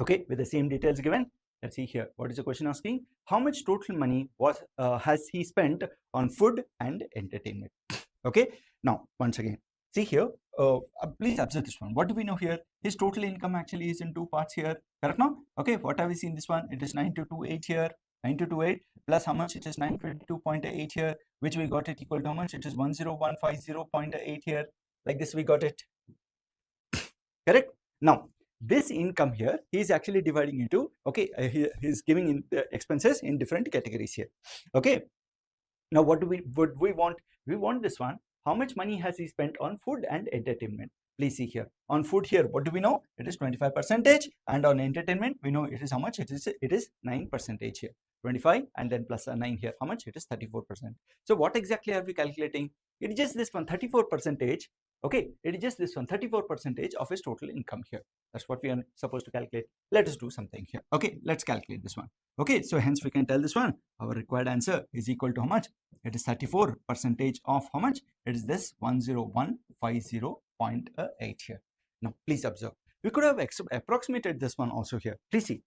Okay, with the same details given. Let's see here. What is the question asking? How much total money was has he spent on food and entertainment? Okay. Now, once again, see here. Please observe this one. What do we know here? His total income actually is in two parts here. Correct now? Okay. What have we seen this one? It is 9228 here. 9228 plus how much? It is 922.8 here. Which we got it equal to how much? It is 10150.8 here. Like this we got it. Correct. Now, this income here, he is actually dividing into, okay, he is giving in the expenses in different categories here. Okay. Now, what we want? We want this one. How much money has he spent on food and entertainment? Please see here. On food here, what do we know? It is 25%, and on entertainment, we know it is how much? It is 9% here. 25 and then plus a 9 here. How much? It is 34%. So what exactly are we calculating? It is just this one, 34%. Okay, it is just this one, 34% of his total income here. That's what we are supposed to calculate. Let us do something here. Okay, let's calculate this one. Okay, so hence we can tell this one, our required answer is equal to how much? It is 34% of how much? It is this 10150.8 here. Now, please observe. We could have approximated this one also here. Please see.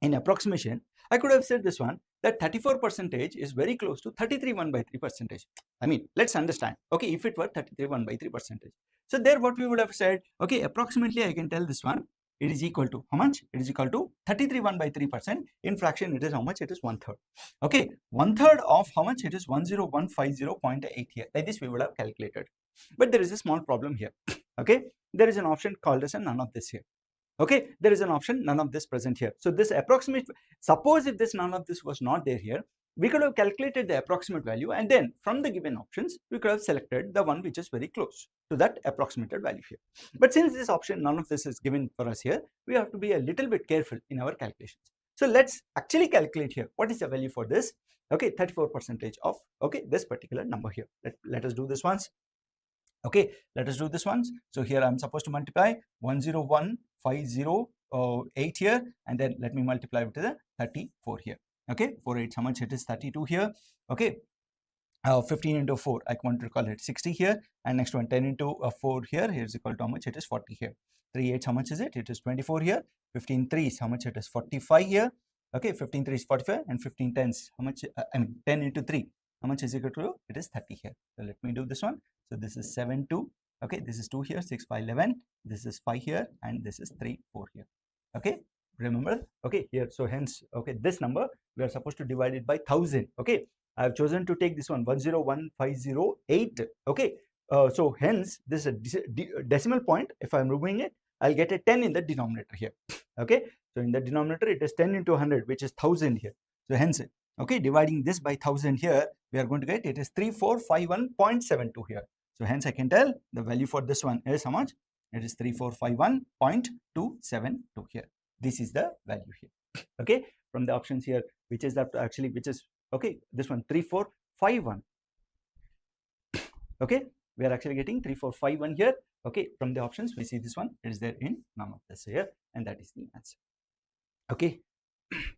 In approximation, I could have said this one, that 34% is very close to 33 1/3%. I mean, let's understand. Okay, if it were 33 1/3%. So there what we would have said, okay, approximately I can tell this one, it is equal to how much? It is equal to 33 1/3%. In fraction, it is how much? It is 1/3. Okay, 1/3 of how much? It is 10150.8 here. Like this we would have calculated. But there is a small problem here. Okay, there is an option called as a none of this here. Okay, there is an option none of this present here. So this approximate, suppose if this none of this was not there here, we could have calculated the approximate value, and then from the given options we could have selected the one which is very close to that approximated value here. But since this option none of this is given for us here, we have to be a little bit careful in our calculations. So let's actually calculate here what is the value for this. Okay, 34% of, okay, this particular number here. Let us do this once. Okay, let us do this once. So here I'm supposed to multiply 10150.8 here, and then let me multiply it to the 34 here. Okay, 4 8, how much? It is 32 here. Okay, 15 into 4, I want to call it 60 here, and next one 10 into 4 here, here is equal to how much? It is 40 here. 3 8, how much is it? It is 24 here. 15 3s, how much? It is 45 here. Okay, 15 3 is 45, and 15 10s, how much? 10 into 3, how much is equal to? It is 30 here. So let me do this one. So this is 7 2. Okay, this is 2 here, 6 5 11. This is 5 here, and this is 3 4 here. Okay, remember? Okay, here. So hence, okay, this number we are supposed to divide it by 1000. Okay, I have chosen to take this one 10150.8. Okay, so hence this is a decimal point. If I am removing it, I'll get a 10 in the denominator here. Okay, so in the denominator it is 10 into 100, which is 1000 here. So hence, okay, dividing this by 1000 here, we are going to get it is 3451.72 here. So hence I can tell the value for this one is how much? It is 3451.272 here. This is the value here. Okay, from the options here, which is that actually, which is, okay, this one 3451. Okay, we are actually getting 3451 here. Okay, from the options we see this one, it is there in none of this here, and that is the answer. Okay,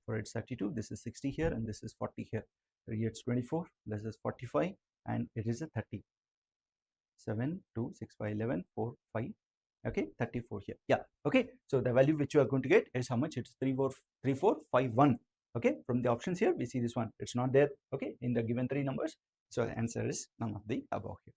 for it's 32, this is 60 here, and this is 40 here. So here it's 24, this is 45, and it is a 30. 7 2 6 5 11 4 5. Okay, 34 here. Yeah. Okay, so the value which you are going to get is how much? It's 3451. Okay, from the options here we see this one, it's not there. Okay, in the given three numbers. So the answer is none of the above here.